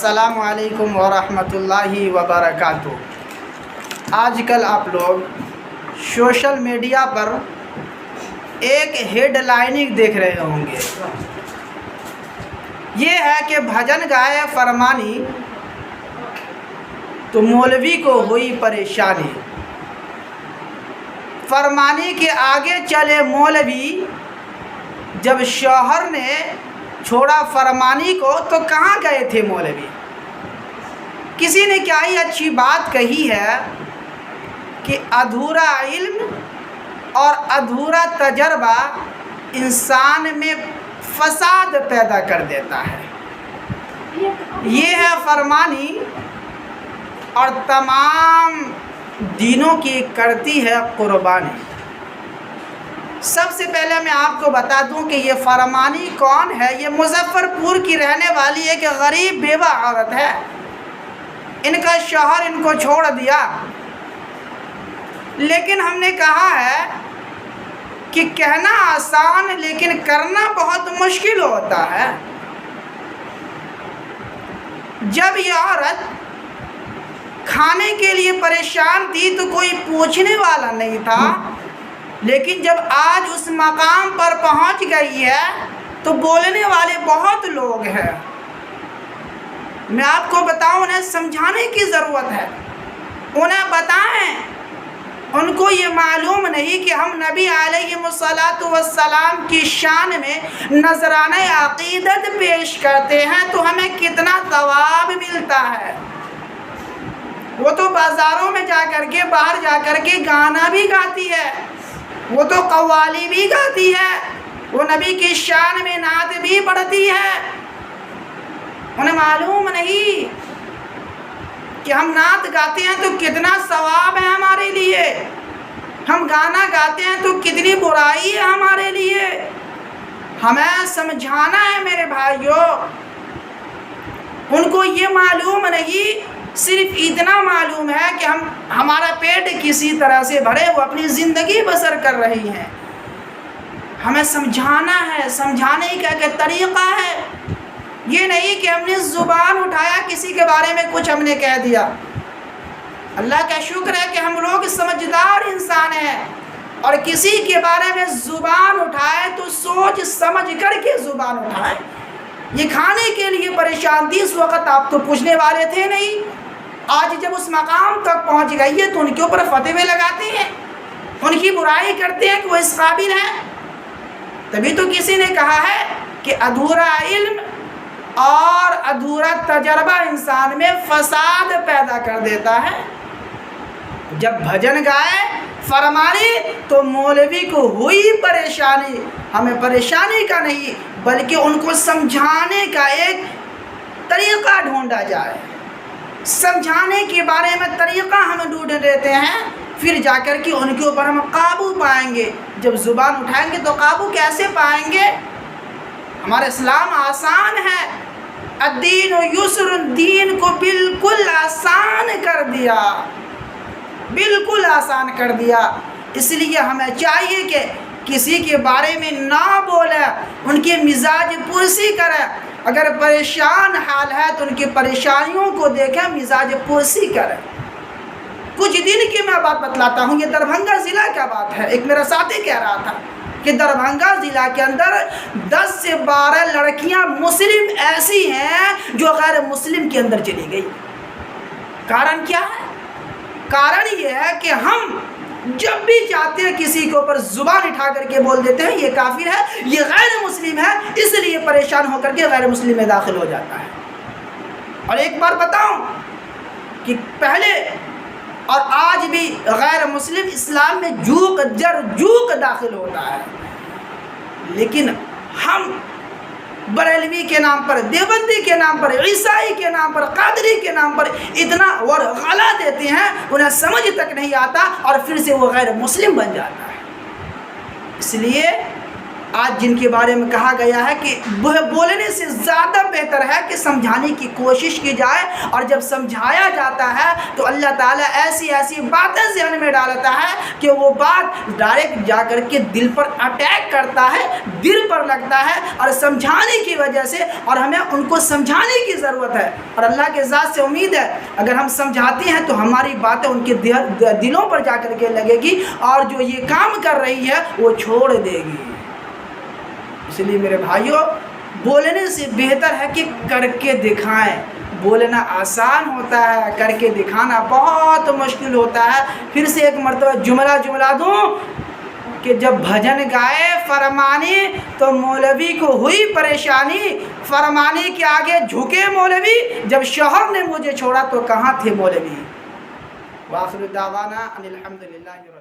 السلام علیکم ورحمۃ اللہ وبرکاتہ۔ آج کل آپ لوگ سوشل میڈیا پر ایک ہیڈ لائننگ دیکھ رہے ہوں گے، یہ ہے کہ بھجن گائے فرمانی تو مولوی کو ہوئی پریشانی، فرمانی کے آگے چلے مولوی، جب شوہر نے چھوڑا فرمانی کو تو کہاں گئے تھے مولوی؟ کسی نے کیا ہی اچھی بات کہی ہے کہ ادھورا علم اور ادھورا تجربہ انسان میں فساد پیدا کر دیتا ہے۔ یہ ہے فرمانی اور تمام دینوں کی کرتی ہے قربانی۔ سب سے پہلے میں آپ کو بتا دوں کہ یہ فرمانی کون ہے۔ یہ مظفر پور کی رہنے والی ایک غریب بیوہ عورت ہے۔ ان کا شوہر ان کو چھوڑ دیا، لیکن ہم نے کہا ہے کہ کہنا آسان لیکن کرنا بہت مشکل ہوتا ہے۔ جب یہ عورت کھانے کے لیے پریشان تھی تو کوئی پوچھنے والا نہیں تھا، لیکن جب آج اس مقام پر پہنچ گئی ہے تو بولنے والے بہت لوگ ہیں۔ میں آپ کو بتاؤں، انہیں سمجھانے کی ضرورت ہے، انہیں بتائیں۔ ان کو یہ معلوم نہیں کہ ہم نبی علیہ السلام کی شان میں نذرانہ عقیدت پیش کرتے ہیں تو ہمیں کتنا ثواب ملتا ہے۔ وہ تو بازاروں میں جا کر کے، باہر جا کر کے گانا بھی گاتی ہے، وہ تو قوالی بھی گاتی ہے، وہ نبی کی شان میں نعت بھی پڑھتی ہے۔ انہیں معلوم نہیں کہ ہم نعت گاتے ہیں تو کتنا ثواب ہے ہمارے لیے، ہم گانا گاتے ہیں تو کتنی برائی ہے ہمارے لیے۔ ہمیں سمجھانا ہے میرے بھائیوں۔ ان کو یہ معلوم نہیں، صرف اتنا معلوم ہے کہ ہمارا پیٹ کسی طرح سے بھرے، وہ اپنی زندگی بسر کر رہی ہیں۔ ہمیں سمجھانا ہے، سمجھانے کا ایک طریقہ ہے۔ یہ نہیں کہ ہم نے زبان اٹھایا، کسی کے بارے میں کچھ ہم نے کہہ دیا۔ اللہ کا شکر ہے کہ ہم لوگ سمجھدار انسان ہیں، اور کسی کے بارے میں زبان اٹھائے تو سوچ سمجھ کر کے زبان اٹھائے۔ یہ کھانے کے لیے پریشان تھی، اس وقت آپ تو پوچھنے والے تھے نہیں۔ آج جب اس مقام تک پہنچ گئی ہے تو ان کے اوپر فتوے لگاتے ہیں، ان کی برائی کرتے ہیں کہ وہ اس قابل ہیں۔ تبھی تو کسی نے کہا ہے کہ ادھورا علم اور ادھورا تجربہ انسان میں فساد پیدا کر دیتا ہے۔ جب بھجن گائے فرمانی تو مولوی کو ہوئی پریشانی۔ ہمیں پریشانی کا نہیں بلکہ ان کو سمجھانے کا ایک طریقہ ڈھونڈا جائے۔ سمجھانے کے بارے میں طریقہ ہم ڈھونڈ لیتے ہیں، پھر جا کر کے ان کے اوپر ہم قابو پائیں گے۔ جب زبان اٹھائیں گے تو قابو کیسے پائیں گے؟ ہمارا اسلام آسان ہے، الدین یسر، دین کو بالکل آسان کر دیا، بالکل آسان کر دیا۔ اس لیے ہمیں چاہیے کہ کسی کے بارے میں نہ بولے، ان کے مزاج پرسی کرے۔ اگر پریشان حال ہے تو ان کی پریشانیوں کو دیکھیں، مزاج پرسی کرے۔ کچھ دن کی میں بات بتلاتا ہوں، یہ دربھنگہ ضلع کا بات ہے۔ ایک میرا ساتھی کہہ رہا تھا کہ دربھنگہ ضلع کے اندر 10 سے 12 لڑکیاں مسلم ایسی ہیں جو غیر مسلم کے اندر چلی گئی۔ کارن کیا ہے؟ کارن یہ ہے کہ ہم جب بھی چاہتے ہیں کسی کے اوپر زبان اٹھا کر کے بول دیتے ہیں یہ کافر ہے، یہ غیر مسلم ہے، اس لیے پریشان ہو کر کے غیر مسلم میں داخل ہو جاتا ہے۔ اور ایک بار بتاؤں کہ پہلے اور آج بھی غیر مسلم اسلام میں جوک جر جوک داخل ہوتا ہے، لیکن ہم بریلوی کے نام پر، دیوبندی کے نام پر، عیسائی کے نام پر، قادری کے نام پر اتنا اور غلا دیتے ہیں، انہیں سمجھ تک نہیں آتا اور پھر سے وہ غیر مسلم بن جاتا ہے۔ اس لیے آج جن کے بارے میں کہا گیا ہے کہ بولنے سے زیادہ بہتر ہے کہ سمجھانے کی کوشش کی جائے، اور جب سمجھایا جاتا ہے تو اللہ تعالیٰ ایسی ایسی باتیں ذہن میں ڈالتا ہے کہ وہ بات ڈائریکٹ جا کر کے دل پر اٹیک کرتا ہے، دل پر لگتا ہے، اور سمجھانے کی وجہ سے، اور ہمیں ان کو سمجھانے کی ضرورت ہے، اور اللہ کے ذات سے امید ہے اگر ہم سمجھاتے ہیں تو ہماری باتیں ان کے دلوں پر جا کر کے لگے گی، اور جو یہ کام کر رہی ہے وہ چھوڑ دے گی۔ اس لیے میرے بھائیوں، بولنے سے بہتر ہے کہ کر کے دکھائیں۔ بولنا آسان ہوتا ہے، کر کے دکھانا بہت مشکل ہوتا ہے۔ پھر سے ایک مرتبہ جملہ دوں کہ جب بھجن گائے فرمانی تو مولوی کو ہوئی پریشانی، فرمانی کے آگے جھکے مولوی، جب شوہر نے مجھے چھوڑا تو کہاں تھے مولوی۔ وآخر دعوانا ان الحمدللہ۔